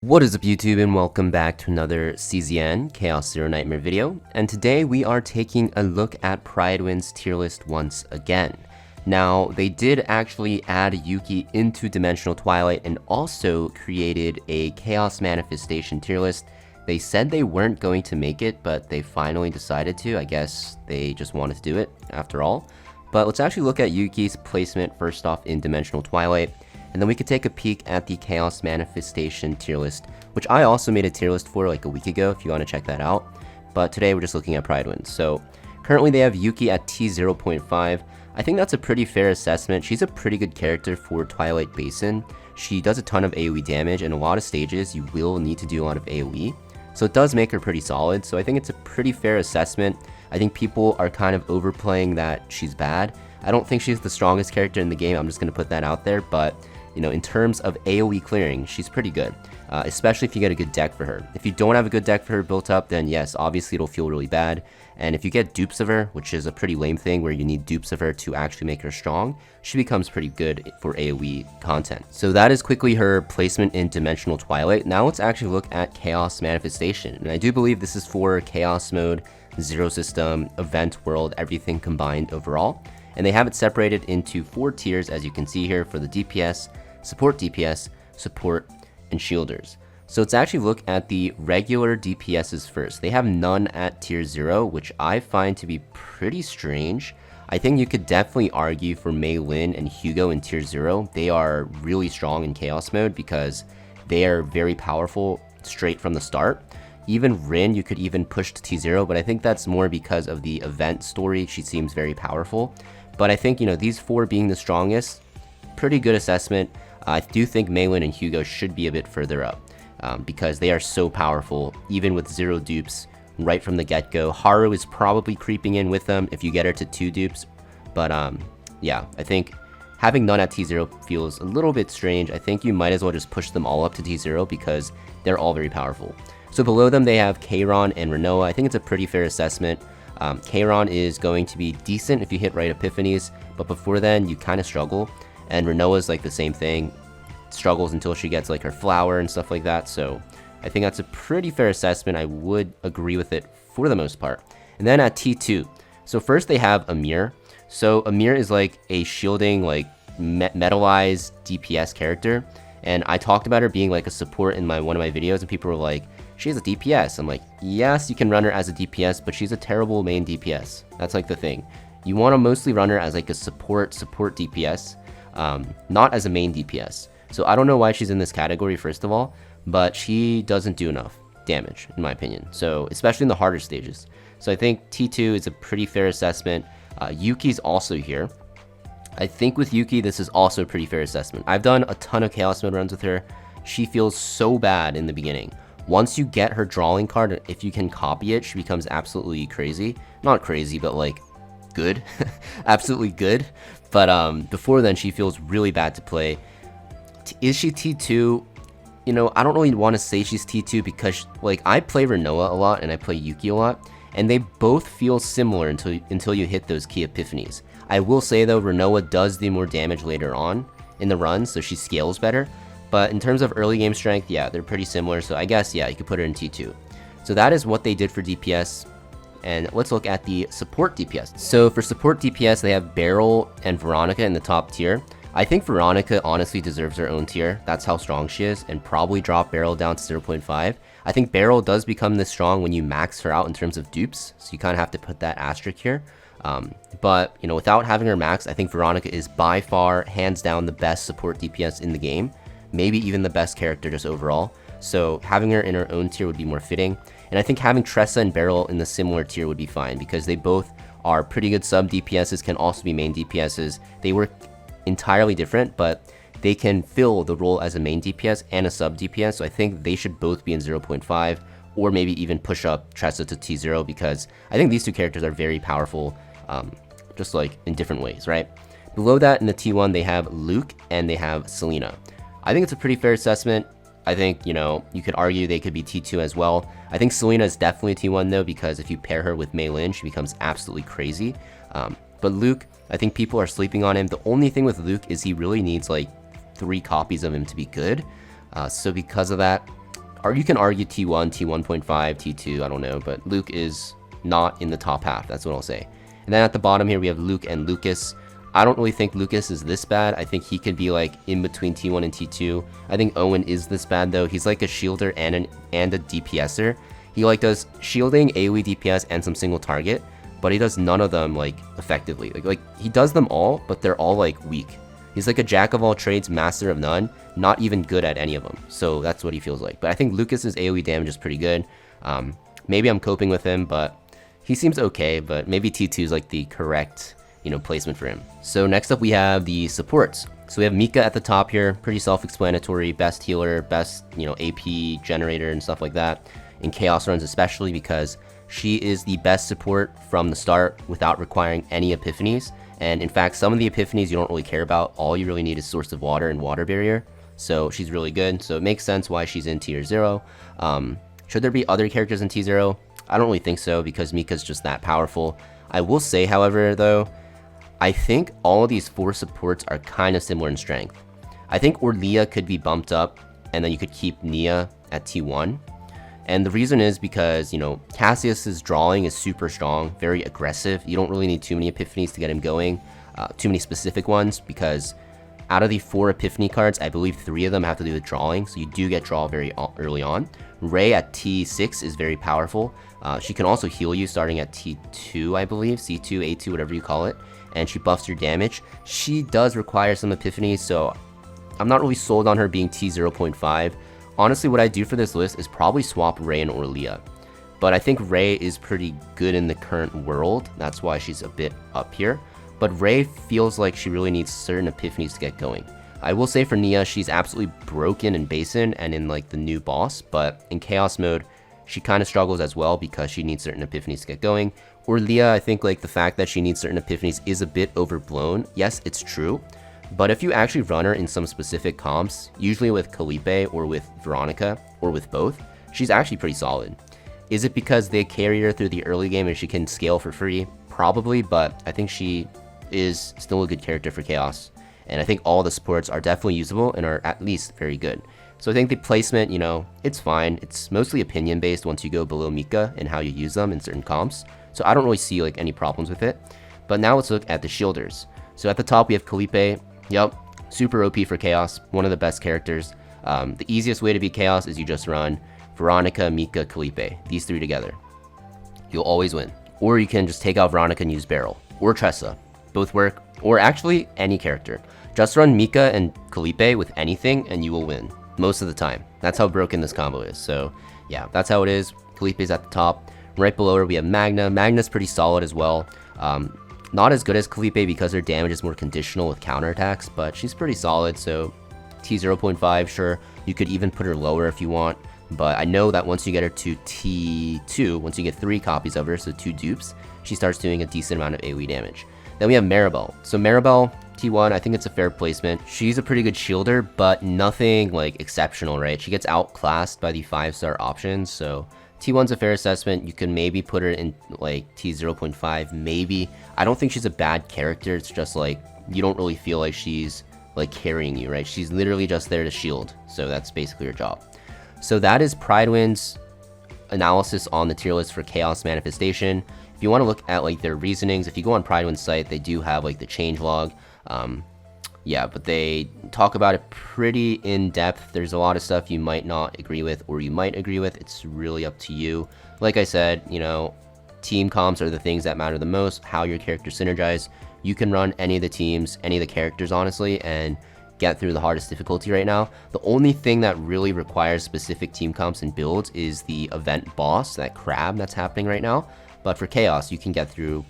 What is up YouTube, and welcome back to another CZN Chaos Zero Nightmare video, and today we are taking a look at Prydwen's tier list once again. Now, they did actually add Yuki into Dimensional Twilight and also created a Chaos Manifestation tier list. They said they weren't going to make it, but they finally decided to. I guess they just wanted to do it after all. But let's actually look at Yuki's placement first off in Dimensional Twilight. And then we could take a peek at the Chaos Manifestation tier list, which I also made a tier list for like a week ago if you want to check that out. But today we're just looking at Prydwen. So currently they have Yuki at T0.5. I think that's a pretty fair assessment. She's a pretty good character for Twilight Basin. She does a ton of AoE damage, and a lot of stages you will need to do a lot of AoE. So it does make her pretty solid. So I think it's a pretty fair assessment. I think people are kind of overplaying that she's bad. I don't think she's the strongest character in the game. I'm just going to put that out there. But you know, in terms of AoE clearing, she's pretty good, especially if you get a good deck for her. If you don't have a good deck for her built up, then yes, obviously it'll feel really bad. And if you get dupes of her, which is a pretty lame thing where you need dupes of her to actually make her strong, she becomes pretty good for AoE content. So that is quickly her placement in Dimensional Twilight. Now let's actually look at Chaos Manifestation. And I do believe this is for Chaos Mode, Zero System, Event World, everything combined overall. And they have it separated into 4 tiers, as you can see here, for the DPS, support, and shielders. So let's actually look at the regular DPSs first. They have none at tier 0, which I find to be pretty strange. I think you could definitely argue for Mei Lin and Hugo in tier 0. They are really strong in Chaos Mode because they are very powerful straight from the start. Even Rin, you could even push to T0, but I think that's more because of the event story. She seems very powerful. But I think, you know, these 4 being the strongest, pretty good assessment. I do think Mei Lin and Hugo should be a bit further up because they are so powerful, even with 0 dupes right from the get-go. Haru is probably creeping in with them if you get her to 2 dupes. But yeah, I think having none at T0 feels a little bit strange. I think you might as well just push them all up to T0 because they're all very powerful. So below them, they have Kayron and Renoa. I think it's a pretty fair assessment. Kayron is going to be decent if you hit right epiphanies, but before then, you kind of struggle. And Renoa is like the same thing, struggles until she gets like her flower and stuff like that. So I think that's a pretty fair assessment. I would agree with it for the most part. And then at T2, so first they have Amir. So Amir is like a shielding, like metalized DPS character. And I talked about her being like a support in one of my videos, and people were like, she has a DPS. I'm like, yes, you can run her as a DPS, but she's a terrible main DPS. That's like the thing. You want to mostly run her as like a support DPS, not as a main DPS. So I don't know why she's in this category, first of all, but she doesn't do enough damage, in my opinion. So especially in the harder stages. So I think T2 is a pretty fair assessment. Yuki's also here. I think with Yuki, this is also a pretty fair assessment. I've done a ton of Chaos Mode runs with her. She feels so bad in the beginning. Once you get her drawing card, if you can copy it, she becomes absolutely crazy. Not crazy, but like good. Absolutely good. But before then, she feels really bad to play. Is she T2? You know, I don't really want to say she's T2 because like I play Renoa a lot and I play Yuki a lot, and they both feel similar until you hit those key epiphanies. I will say though, Renoa does do more damage later on in the run, so she scales better. But in terms of early game strength, yeah, they're pretty similar. So I guess, yeah, you could put her in T2. So that is what they did for DPS. And let's look at the support DPS. So for support DPS, they have Beryl and Veronica in the top tier. I think Veronica honestly deserves her own tier. That's how strong she is, and probably drop Beryl down to 0.5. I think Beryl does become this strong when you max her out in terms of dupes. So you kind of have to put that asterisk here. But, you know, without having her max, I think Veronica is by far, hands down, the best support DPS in the game. Maybe even the best character just overall. So having her in her own tier would be more fitting. And I think having Tressa and Beryl in the similar tier would be fine because they both are pretty good sub DPSs, can also be main DPSs. They work entirely different, but they can fill the role as a main DPS and a sub DPS. So I think they should both be in 0.5 or maybe even push up Tressa to T0 because I think these 2 characters are very powerful, just like in different ways, right? Below that in the T1, they have Luke and they have Selena. I think it's a pretty fair assessment. I think, you know, you could argue they could be T2 as well. I think Selena is definitely T1 though, because if you pair her with Mei Lin, she becomes absolutely crazy. But Luke, I think people are sleeping on him. The only thing with Luke is he really needs like 3 copies of him to be good. So because of that, or you can argue T1, T1.5, T2, I don't know, but Luke is not in the top half, that's what I'll say. And then at the bottom here we have Luke and Lucas. I don't really think Lucas is this bad. I think he could be like in between T1 and T2. I think Owen is this bad though. He's like a shielder and a DPSer. He like does shielding, AoE DPS, and some single target, but he does none of them like effectively. Like he does them all, but they're all like weak. He's like a jack of all trades, master of none, not even good at any of them. So that's what he feels like. But I think Lucas's AoE damage is pretty good. Maybe I'm coping with him, but he seems okay. But maybe T2 is like the correct, you know, placement for him. So next up we have the supports. So we have Mika at the top here, pretty self-explanatory, best healer, best, you know, AP generator and stuff like that. In Chaos runs especially because she is the best support from the start without requiring any epiphanies. And in fact, some of the epiphanies you don't really care about. All you really need is Source of Water and Water Barrier. So she's really good. So it makes sense why she's in tier 0. Should there be other characters in T0? I don't really think so because Mika's just that powerful. I will say, however, though, I think all of these 4 supports are kind of similar in strength. I think Orlia could be bumped up and then you could keep Nia at T1. And the reason is because, you know, Cassius's drawing is super strong, very aggressive. You don't really need too many epiphanies to get him going, too many specific ones, because out of the 4 epiphany cards, I believe 3 of them have to do with drawing, so you do get draw very early on. Rey at T6 is very powerful. She can also heal you starting at T2, I believe, C2, A2, whatever you call it, and she buffs your damage. She does require some epiphanies, so I'm not really sold on her being T0.5. Honestly, what I do for this list is probably swap Rey and Orlia. But I think Rey is pretty good in the current world. That's why she's a bit up here. But Rey feels like she really needs certain epiphanies to get going. I will say for Nia, she's absolutely broken in Basin and in like the new boss. But in Chaos mode, she kind of struggles as well because she needs certain epiphanies to get going. Orlia, I think like the fact that she needs certain epiphanies is a bit overblown. Yes, it's true. But if you actually run her in some specific comps, usually with Calipe or with Veronica, or with both, she's actually pretty solid. Is it because they carry her through the early game and she can scale for free? Probably, but I think she is still a good character for Chaos. And I think all the supports are definitely usable and are at least very good. So I think the placement, you know, it's fine. It's mostly opinion based once you go below Mika and how you use them in certain comps. So I don't really see like any problems with it. But now let's look at the shielders. So at the top we have Calipe. Yep, super OP for Chaos, one of the best characters. The easiest way to beat Chaos is you just run Veronica, Mika, Calipe, these 3 together. You'll always win. Or you can just take out Veronica and use Beryl, or Tressa, both work, or actually any character. Just run Mika and Calipe with anything and you will win, most of the time. That's how broken this combo is, so yeah, that's how it is. Calipe's at the top. Right below her we have Magna. Magna's pretty solid as well. Not as good as Calipe because her damage is more conditional with counterattacks, but she's pretty solid, so T0.5, sure. You could even put her lower if you want, but I know that once you get her to T2, once you get 3 copies of her, so 2 dupes, she starts doing a decent amount of AoE damage. Then we have Maribel. So Maribel, T1, I think it's a fair placement. She's a pretty good shielder, but nothing like exceptional, right? She gets outclassed by the 5-star options, so T1's a fair assessment. You can maybe put her in like T0.5, maybe. I don't think she's a bad character. It's just like, you don't really feel like she's like carrying you, right? She's literally just there to shield. So that's basically her job. So that is Prydwen's analysis on the tier list for Chaos Manifestation. If you want to look at like their reasonings, if you go on Prydwen's site, they do have like the changelog. Yeah, but they talk about it pretty in depth. There's a lot of stuff you might not agree with or you might agree with. It's really up to you. Like I said, you know, team comps are the things that matter the most, how your characters synergize. You can run any of the teams, any of the characters, honestly, and get through the hardest difficulty right now. The only thing that really requires specific team comps and builds is the event boss, that crab that's happening right now. But for Chaos, you can get through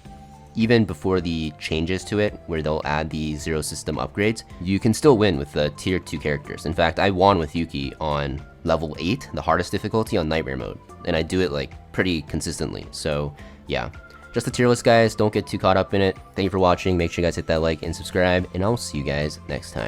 even before the changes to it, where they'll add the zero system upgrades. You can still win with the tier 2 characters. In fact, I won with Yuki on level 8, the hardest difficulty on Nightmare mode, and I do it like pretty consistently. So yeah, just the tier list, guys. Don't get too caught up in it. Thank you for watching. Make sure you guys hit that like and subscribe, and I'll see you guys next time.